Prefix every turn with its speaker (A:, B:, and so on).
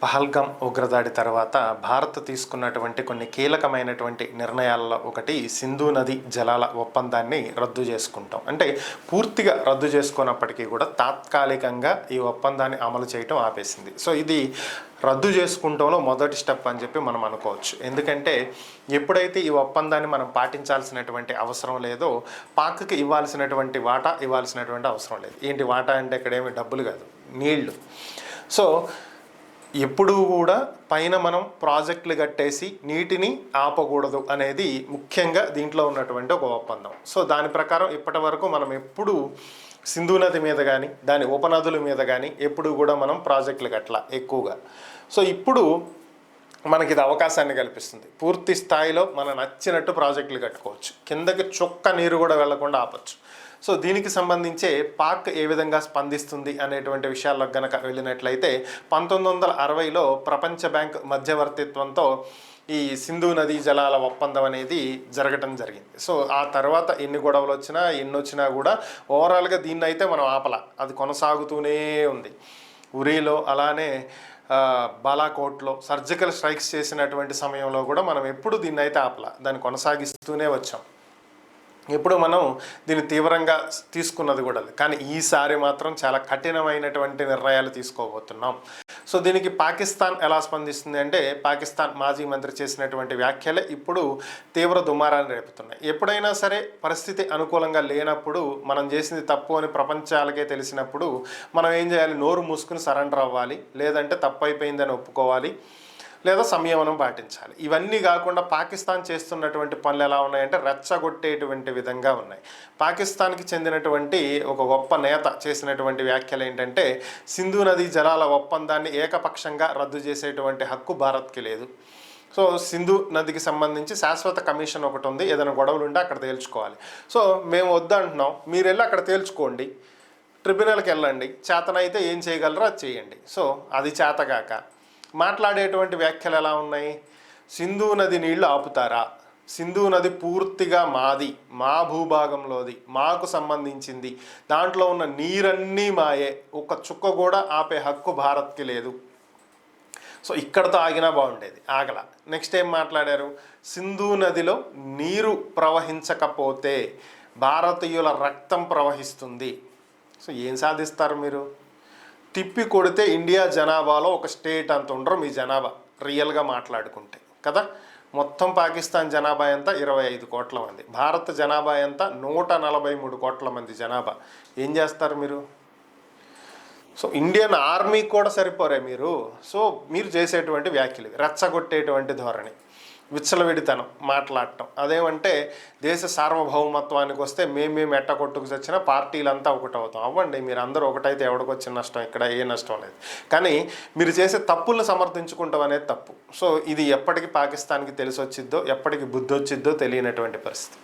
A: పహల్గామ్ ఉగ్రదాడి తర్వాత భారత్ తీసుకున్నటువంటి కొన్ని కీలకమైనటువంటి నిర్ణయాల్లో ఒకటి సింధు నది జలాల ఒప్పందాన్ని రద్దు చేసుకుంటాం. అంటే పూర్తిగా రద్దు చేసుకున్నప్పటికీ కూడా తాత్కాలికంగా ఈ ఒప్పందాన్ని అమలు చేయటం ఆపేసింది. సో ఇది రద్దు చేసుకుంటంలో మొదటి స్టెప్ అని చెప్పి మనం అనుకోవచ్చు. ఎందుకంటే ఎప్పుడైతే ఈ ఒప్పందాన్ని మనం పాటించాల్సినటువంటి అవసరం లేదో పాక్కి ఇవ్వాల్సినటువంటి వాటా ఇవ్వాల్సినటువంటి అవసరం లేదు. ఏంటి వాటా అంటే ఇక్కడేమి డబ్బులు కాదు, నీళ్లు. సో ఎప్పుడూ కూడా పైన మనం ప్రాజెక్టులు కట్టేసి నీటిని ఆపకూడదు అనేది ముఖ్యంగా దీంట్లో ఉన్నటువంటి ఒక ఒప్పందం. సో దాని ప్రకారం ఇప్పటి వరకు మనం ఎప్పుడు సింధు నది మీద కానీ దాని ఉపనదుల మీద కానీ ఎప్పుడు కూడా మనం ప్రాజెక్టులు కట్టలా ఎక్కువగా. సో ఇప్పుడు మనకి ఇది అవకాశాన్ని కల్పిస్తుంది. పూర్తి స్థాయిలో మనం నచ్చినట్టు ప్రాజెక్టులు కట్టుకోవచ్చు, కిందకి చుక్క నీరు కూడా వెళ్లకుండా ఆపచ్చు. సో దీనికి సంబంధించే పాక్ ఏ విధంగా స్పందిస్తుంది అనేటువంటి విషయాల్లోకి గనక వెళ్ళినట్లయితే 1960లో ప్రపంచ బ్యాంక్ మధ్యవర్తిత్వంతో ఈ సింధు నదీ జలాల ఒప్పందం అనేది జరగటం జరిగింది. సో ఆ తర్వాత ఎన్ని గొడవలు వచ్చినా ఎన్ని వచ్చినా కూడా ఓవరాల్గా దీన్ని అయితే మనం ఆపల, అది కొనసాగుతూనే ఉంది. ఉరీలో అలానే బాలాకోట్లో సర్జికల్ స్ట్రైక్స్ చేసినటువంటి సమయంలో కూడా మనం ఎప్పుడు దీన్ని అయితే ఆపల, దాన్ని కొనసాగిస్తూనే వచ్చాం. ఇప్పుడు మనం దీన్ని తీవ్రంగా తీసుకున్నది కూడా. కానీ ఈసారి మాత్రం చాలా కఠినమైనటువంటి నిర్ణయాలు తీసుకోబోతున్నాం. సో దీనికి పాకిస్తాన్ ఎలా స్పందిస్తుంది అంటే, పాకిస్తాన్ మాజీ మంత్రి చేసినటువంటి వ్యాఖ్యలే ఇప్పుడు తీవ్ర దుమారాన్ని రేపుతున్నాయి. ఎప్పుడైనా సరే పరిస్థితి అనుకూలంగా లేనప్పుడు, మనం చేసింది తప్పు అని ప్రపంచాలకే తెలిసినప్పుడు మనం ఏం చేయాలి? నోరు మూసుకుని సరెండర్ అవ్వాలి, లేదంటే తప్పు అయిపోయిందని ఒప్పుకోవాలి, లేదా సంయమనం పాటించాలి. ఇవన్నీ కాకుండా పాకిస్తాన్ చేస్తున్నటువంటి పనులు ఎలా ఉన్నాయంటే రెచ్చగొట్టేటువంటి విధంగా ఉన్నాయి. పాకిస్తాన్కి చెందినటువంటి ఒక గొప్ప నేత చేసినటువంటి వ్యాఖ్యలు ఏంటంటే, సింధు నదీ జలాల ఒప్పందాన్ని ఏకపక్షంగా రద్దు చేసేటువంటి హక్కు భారత్కి లేదు. సో సింధు నదికి సంబంధించి శాశ్వత కమిషన్ ఒకటి ఉంది, ఏదైనా గొడవలు ఉంటే అక్కడ తేల్చుకోవాలి. సో మేము వద్దంటున్నాం, మీరు వెళ్ళి అక్కడ తేల్చుకోండి, ట్రిబ్యునల్కి వెళ్ళండి, చేతనైతే ఏం చేయగలరో అది చేయండి. సో అది చేతగాక మాట్లాడేటువంటి వ్యాఖ్యలు ఎలా ఉన్నాయి? సింధు నది నీళ్లు ఆపుతారా? సింధు నది పూర్తిగా మాది, మా భూభాగంలోది, మాకు సంబంధించింది, దాంట్లో ఉన్న నీరన్నీ మాయే, ఒక చుక్క కూడా ఆపే హక్కు భారత్కి లేదు. సో ఇక్కడతో ఆగినా బాగుండేది, ఆగల. నెక్స్ట్ ఏం మాట్లాడారు? సింధు నదిలో నీరు ప్రవహించకపోతే భారతీయుల రక్తం ప్రవహిస్తుంది. సో ఏం సాధిస్తారు మీరు? తిప్పి కొడితే ఇండియా జనాభాలో ఒక స్టేట్ అంత ఉండరు మీ జనాభా రియల్గా మాట్లాడుకుంటే కదా. మొత్తం పాకిస్తాన్ జనాభా ఎంత? 25 కోట్ల మంది. భారత జనాభా ఎంత? 143 కోట్ల మంది జనాభా. ఏం చేస్తారు మీరు? సో ఇండియన్ ఆర్మీ కూడా సరిపోరే మీరు. సో మీరు చేసేటువంటి వ్యాఖ్యలు రెచ్చగొట్టేటువంటి ధోరణి, విచ్చలవిడితనం మాట్లాడటం. అదేమంటే దేశ సార్వభౌమత్వానికి వస్తే మేము ఎట్ట కొట్టుకు చచ్చినా పార్టీలంతా ఒకటవుతాం. అవ్వండి, మీరు అందరూ ఒకటైతే ఎవడికొచ్చిన నష్టం? ఇక్కడ ఏ నష్టం లేదు. కానీ మీరు చేసే తప్పులను సమర్థించుకుంటాం అనేది తప్పు. సో ఇది ఎప్పటికి పాకిస్తాన్కి తెలిసి వచ్చిద్దో, ఎప్పటికి బుద్ధి వచ్చిద్దో తెలియనటువంటి పరిస్థితి.